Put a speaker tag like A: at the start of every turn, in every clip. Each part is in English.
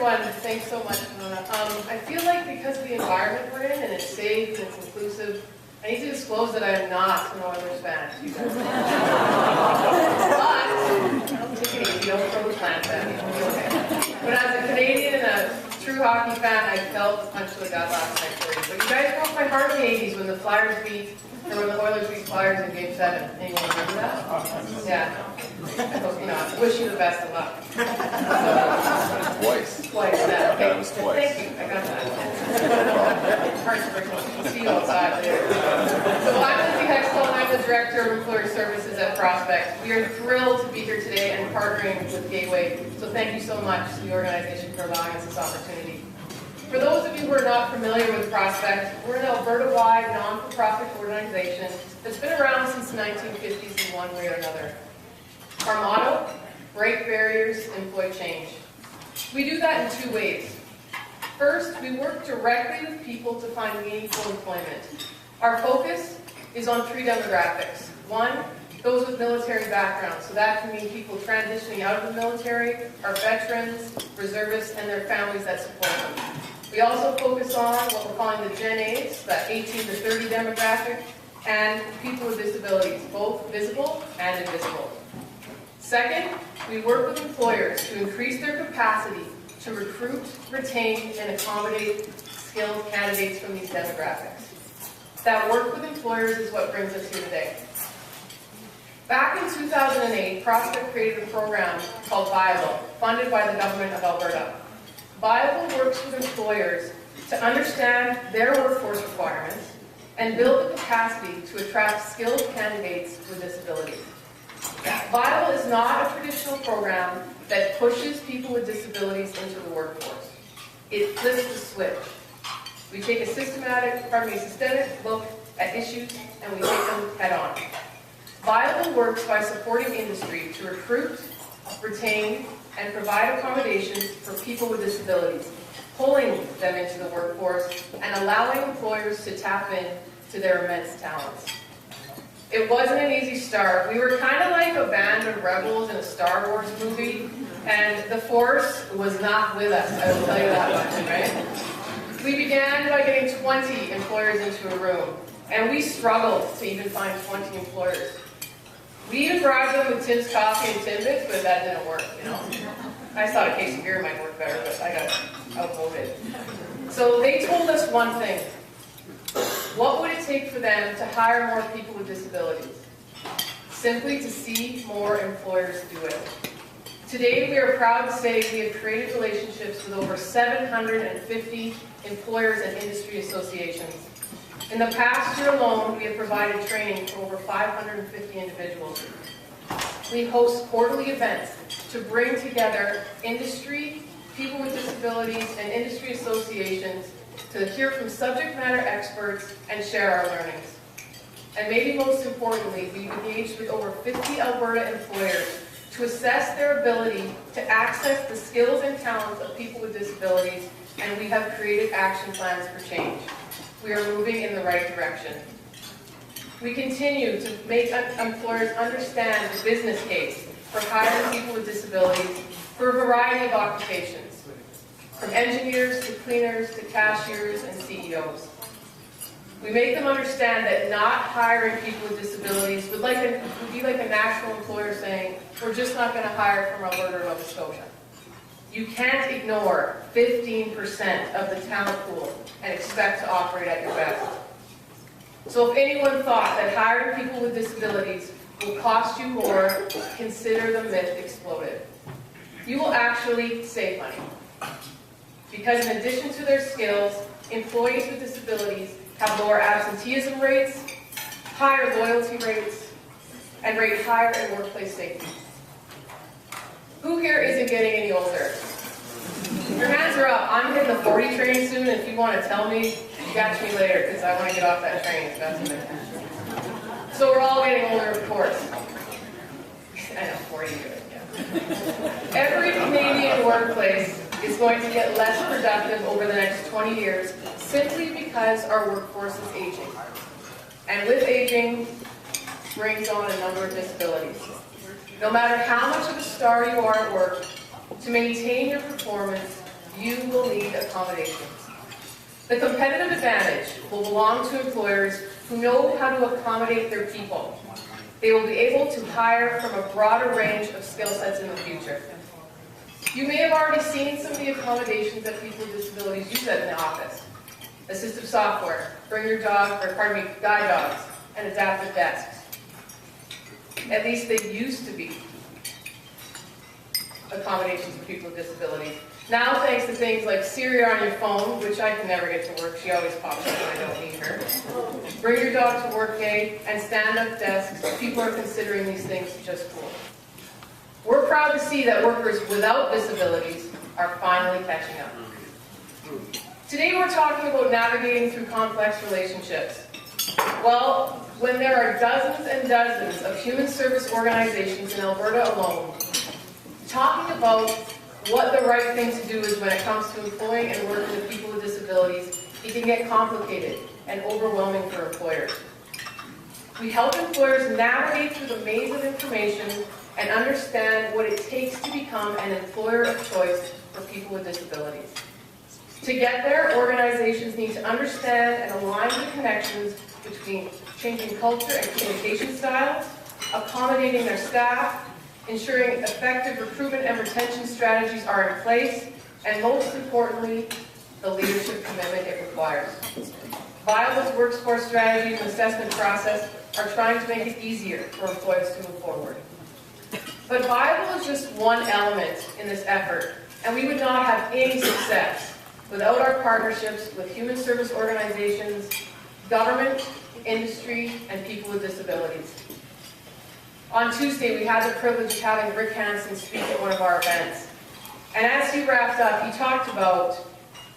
A: everyone. Thanks so much, Mona. I feel like because of the environment we're in, and it's safe and it's inclusive, I need to disclose that I am not an Oilers fan. You guys. But, take it easy, don't throw the plants at me. It'll be okay. But as a Canadian and a true hockey fan, I felt the punch to the gut last night for you. But you guys broke my heart in the 80s when the Flyers beat, or when the Oilers beat Flyers in Game 7. Anyone remember that? Yeah. I hope, I wish you the best of luck.
B: Twice.
A: Twice, yeah. Okay.
B: That was twice.
A: Thank you. I got that. Heart's breaking. See you outside later. So I'm Lindsay Hextall. I'm the Director of Employer Services at Prospect. We are thrilled to be here today and partnering with Gateway. So thank you so much to the organization for allowing us this opportunity. For those of you who are not familiar with Prospect, we're an Alberta-wide, non-for-profit organization that's been around since the 1950s in one way or another. Our motto, break barriers, employ change. We do that in two ways. First, we work directly with people to find meaningful employment. Our focus is on three demographics. One, those with military backgrounds. So that can mean people transitioning out of the military, our veterans, reservists, and their families that support them. We also focus on what we're calling the Gen A's, that 18 to 30 demographic, and people with disabilities, both visible and invisible. Second, we work with employers to increase their capacity to recruit, retain, and accommodate skilled candidates from these demographics. That work with employers is what brings us here today. Back in 2008, Prospect created a program called Viable, funded by the Government of Alberta. Viable works with employers to understand their workforce requirements and build the capacity to attract skilled candidates with disabilities. Viable is not a traditional program that pushes people with disabilities into the workforce. It flips the switch. We take a systematic look at issues and we take them head on. Viable works by supporting industry to recruit, retain, and provide accommodations for people with disabilities, pulling them into the workforce and allowing employers to tap in to their immense talents. It wasn't an easy start. We were kind of like a band of rebels in a Star Wars movie, and the Force was not with us, I will tell you that much, right? We began by getting 20 employers into a room, and we struggled to even find 20 employers. We even bribed them with Tim's Coffee and Timbits, but that didn't work, I thought a case of beer might work better, but I got outvoted. So they told us one thing. What would it take for them to hire more people with disabilities? Simply to see more employers do it. Today, we are proud to say we have created relationships with over 750 employers and industry associations. In the past year alone, we have provided training for over 550 individuals. We host quarterly events to bring together industry, people with disabilities, and industry associations to hear from subject matter experts and share our learnings. And maybe most importantly, we've engaged with over 50 Alberta employers to assess their ability to access the skills and talents of people with disabilities, and we have created action plans for change. We are moving in the right direction. We continue to make employers understand the business case for hiring people with disabilities for a variety of occupations, from engineers to cleaners to cashiers and CEOs. We make them understand that not hiring people with disabilities would be like a national employer saying, we're just not going to hire from Alberta or Nova Scotia. You can't ignore 15% of the talent pool and expect to operate at your best. So if anyone thought that hiring people with disabilities will cost you more, consider the myth exploded. You will actually save money. Because in addition to their skills, employees with disabilities have lower absenteeism rates, higher loyalty rates, and rate higher in workplace safety. Who here isn't getting any older? Your hands are up. I'm hitting the 40 train soon. If you want to tell me, catch me later, because I want to get off that train as fast as I can. So we're all getting older, of course. I know, 40 years, yeah. Every Canadian workplace is going to get less productive over the next 20 years simply because our workforce is aging. And with aging brings on a number of disabilities. No matter how much of a star you are at work, to maintain your performance, you will need accommodations. The competitive advantage will belong to employers who know how to accommodate their people. They will be able to hire from a broader range of skill sets in the future. You may have already seen some of the accommodations that people with disabilities use in the office. Assistive software, bring your dog, or pardon me, guide dogs, and adaptive desks. At least they used to be accommodations for people with disabilities. Now, thanks to things like Siri on your phone, which I can never get to work, she always pops up when I don't need her. Bring your dog to work day, and stand-up desks, people are considering these things just cool. We're proud to see that workers without disabilities are finally catching up. Today we're talking about navigating through complex relationships. Well, when there are dozens and dozens of human service organizations in Alberta alone, talking about what the right thing to do is when it comes to employing and working with people with disabilities, it can get complicated and overwhelming for employers. We help employers navigate through the maze of information and understand what it takes to become an employer of choice for people with disabilities. To get there, organizations need to understand and align the connections between changing culture and communication styles, accommodating their staff, ensuring effective recruitment and retention strategies are in place, and most importantly, the leadership commitment it requires. Viable's workforce strategy and assessment process are trying to make it easier for employers to move forward. But Viable is just one element in this effort, and we would not have any success without our partnerships with human service organizations, government, industry, and people with disabilities. On Tuesday, we had the privilege of having Rick Hansen speak at one of our events. And as he wrapped up, he talked about,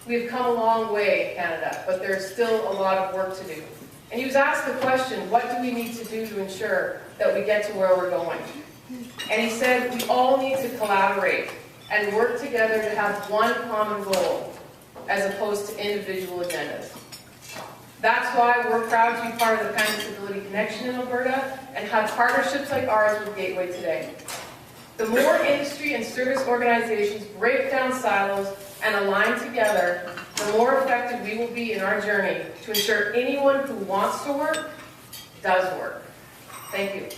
A: we've come a long way in Canada, but there's still a lot of work to do. And he was asked the question, what do we need to do to ensure that we get to where we're going? And he said, we all need to collaborate and work together to have one common goal, as opposed to individual agendas. That's why we're proud to be part of the Kind Disability Connection in Alberta and have partnerships like ours with Gateway today. The more industry and service organizations break down silos and align together, the more effective we will be in our journey to ensure anyone who wants to work, does work. Thank you.